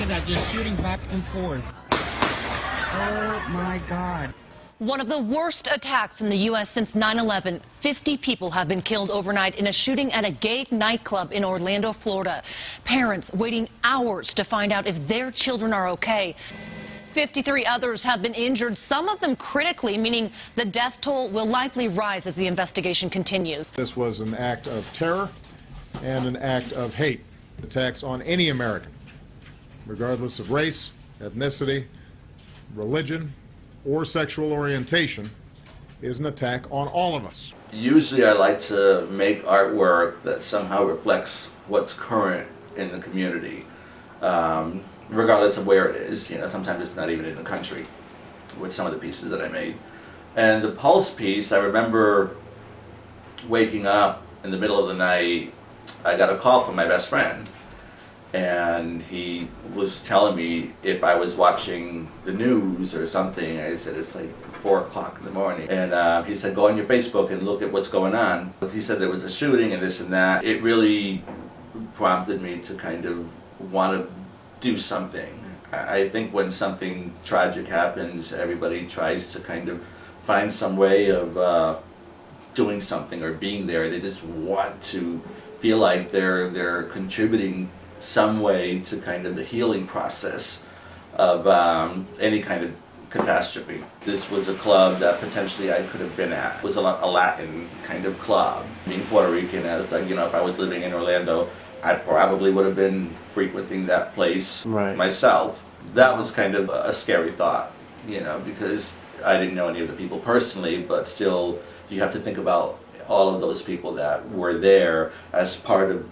at that, just shooting back and forth. Oh my God. One of the worst attacks in the U.S. since 9/11. 50 people have been killed overnight in a shooting at a gay nightclub in Orlando, Florida. Parents waiting hours to find out if their children are okay. 53 others have been injured, some of them critically, meaning the death toll will likely rise as the investigation continues. This was an act of terror and an act of hate. Attacks on any American, regardless of race, ethnicity, religion, or sexual orientation, is an attack on all of us. Usually I like to make artwork that somehow reflects what's current in the community, regardless of where it is. You know, sometimes it's not even in the country with some of the pieces that I made. And the Pulse piece, I remember waking up in the middle of the night. I got a call from my best friend, and he was telling me if I was watching the news or something. I said, it's like 4 o'clock in the morning. And he said, go on your Facebook and look at what's going on. He said there was a shooting and this and that. It really prompted me to kind of want to do something. I think when something tragic happens, everybody tries to kind of find some way of doing something or being there. They just want to feel like they're contributing some way to kind of the healing process of any kind of catastrophe. This was a club that potentially I could have been at. It was a Latin kind of club. Being Puerto Rican, as like, you know, if I was living in Orlando, I probably would have been frequenting that place myself. That was kind of a scary thought, you know, because I didn't know any of the people personally, but still you have to think about all of those people that were there as part of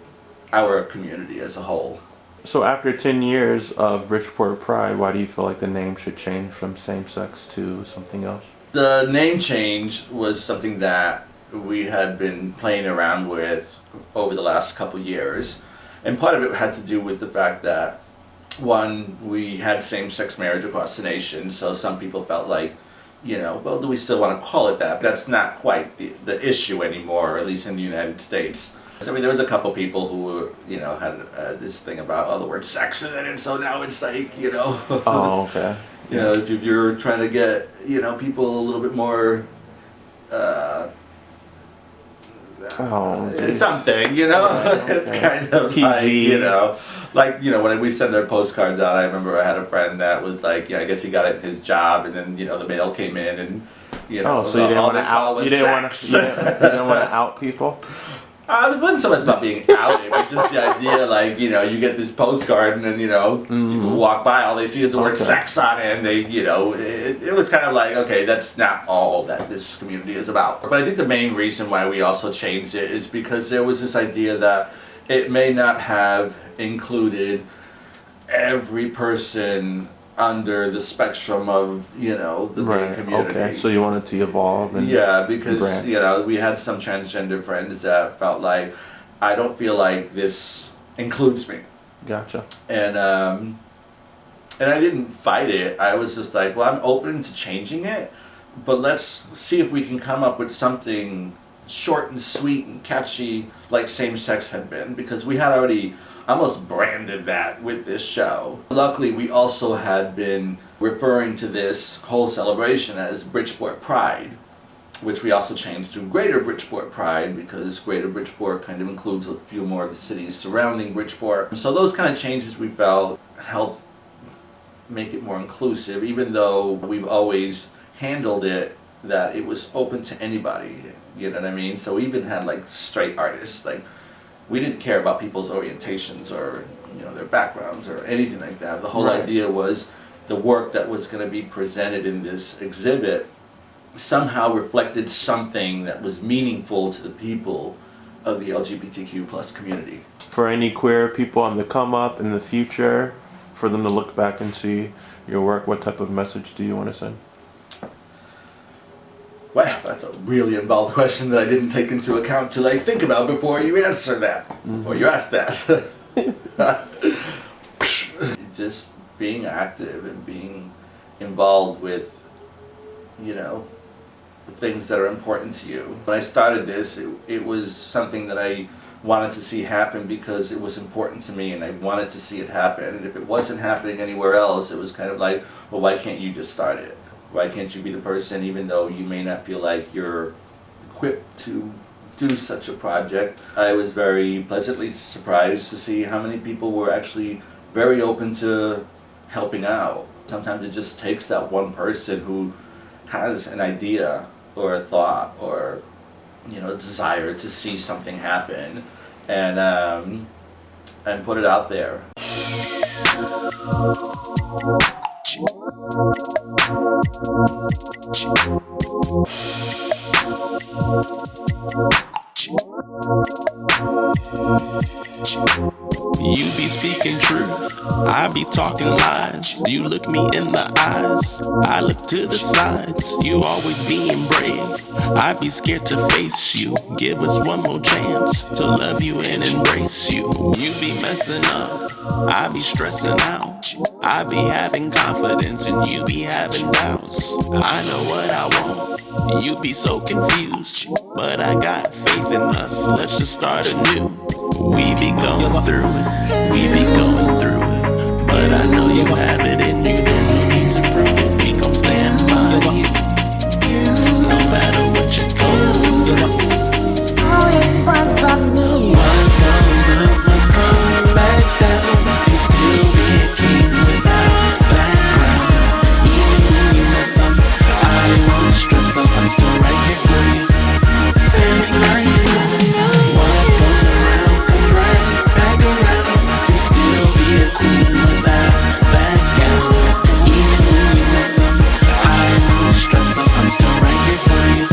our community as a whole. So after 10 years of Bridgeport Pride, why do you feel like the name should change from same-sex to something else? The name change was something that we had been playing around with over the last couple years. And part of it had to do with the fact that, one, we had same-sex marriage across the nation, so some people felt like, you know, well, do we still want to call it that? That's not quite the issue anymore, at least in the United States. I mean, there was a couple people who were, you know, had this thing about the word sex in it, and so now it's like, you know. Oh, okay. You know, if you're trying to get, you know, people a little bit more, something, you know, okay. It's kind of PG. like, you know, when we send our postcards out, I remember I had a friend that was like, yeah, I guess he got it in his job, and then, you know, the mail came in, and, you know, oh, so you didn't want to out, you didn't want to out people? It wasn't so much about being outed, but just the idea, like, you know, you get this postcard and then, you know, people walk by, all they see is the word sex on it, and they, you know, it was kind of like, okay, that's not all that this community is about. But I think the main reason why we also changed it is because there was this idea that it may not have included every person under the spectrum of, you know, the gay community. Okay, so you wanted to evolve and yeah, because you know, we had some transgender friends that felt like, I don't feel like this includes me. Gotcha. And I didn't fight it. I was just like, well, I'm open to changing it, but let's see if we can come up with something short and sweet and catchy like same-sex had been, because we had already almost branded that with this show. Luckily, we also had been referring to this whole celebration as Bridgeport Pride, which we also changed to Greater Bridgeport Pride, because Greater Bridgeport kind of includes a few more of the cities surrounding Bridgeport. So those kind of changes we felt helped make it more inclusive, even though we've always handled it that it was open to anybody, you know what I mean? So we even had like straight artists, like, we didn't care about people's orientations or, you know, their backgrounds or anything like that. The whole idea was the work that was going to be presented in this exhibit somehow reflected something that was meaningful to the people of the LGBTQ plus community. For any queer people on the come up in the future, for them to look back and see your work, what type of message do you want to send? Well, that's a really involved question that I didn't take into account to like think about before you answer that, before you ask that. Just being active and being involved with, you know, the things that are important to you. When I started this, it was something that I wanted to see happen because it was important to me and I wanted to see it happen. And if it wasn't happening anywhere else, it was kind of like, well, why can't you just start it? Why can't you be the person, even though you may not feel like you're equipped to do such a project? I was very pleasantly surprised to see how many people were actually very open to helping out. Sometimes it just takes that one person who has an idea or a thought or, you know, a desire to see something happen and put it out there. You be speaking truth, I be talking lies. You look me in the eyes, I look to the sides. You always being brave, I be scared to face you. Give us one more chance to love you and embrace you. You be messing up, I be stressing out. I be having confidence and you be having doubts. I know what I want, you be so confused, but I got faith in us, let's just start anew. We be going through it, we be going through it, but I know you have it in you, there's no need to prove it. We gon' stand by you, no matter what you're going through. What goes up must come back down. You still be a king without that crown. Even when you mess up, I won't stress up, I'm still right here for you. Standing right here. What goes around comes right back around. You still be a queen without that gown. Even when you mess up, I won't stress up, I'm still right here for you.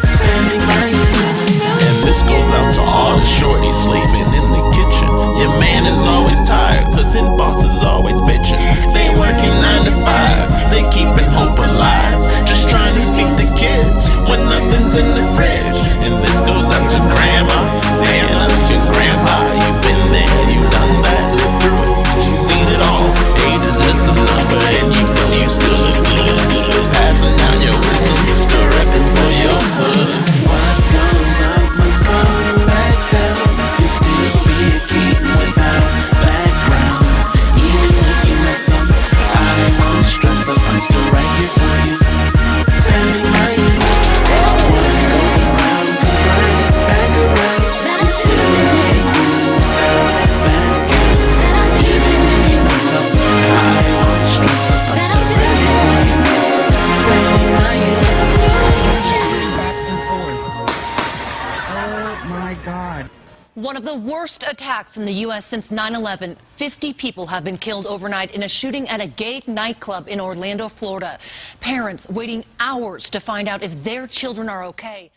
Standing right here. And this goes out to all the shorties sleeping in the kitchen. Your man is always tired, cause his boss is always bitching. They working 9 to 5, they keeping hope alive. Just trying to feed the kids when nothing's in the fridge. And this goes out to grandma, Nana, and grandpa. You've been there, you done that, lived through it. She's seen it all, age is just a number. And you know you still look good. Passing down your wisdom, still repping for your hood. What goes up must come back down. You still be a king without that crown. Even when you mess up, I won't stress up, I'm still right here for you. Standing right here. What goes around comes right back around. You still be a queen without that gown. Even when you mess up, I won't stress up, I'm still right here for you. Standing right here. Oh my God. One of the worst attacks in the U.S. since 9/11. 50 people have been killed overnight in a shooting at a gay nightclub in Orlando, Florida. Parents waiting hours to find out if their children are okay.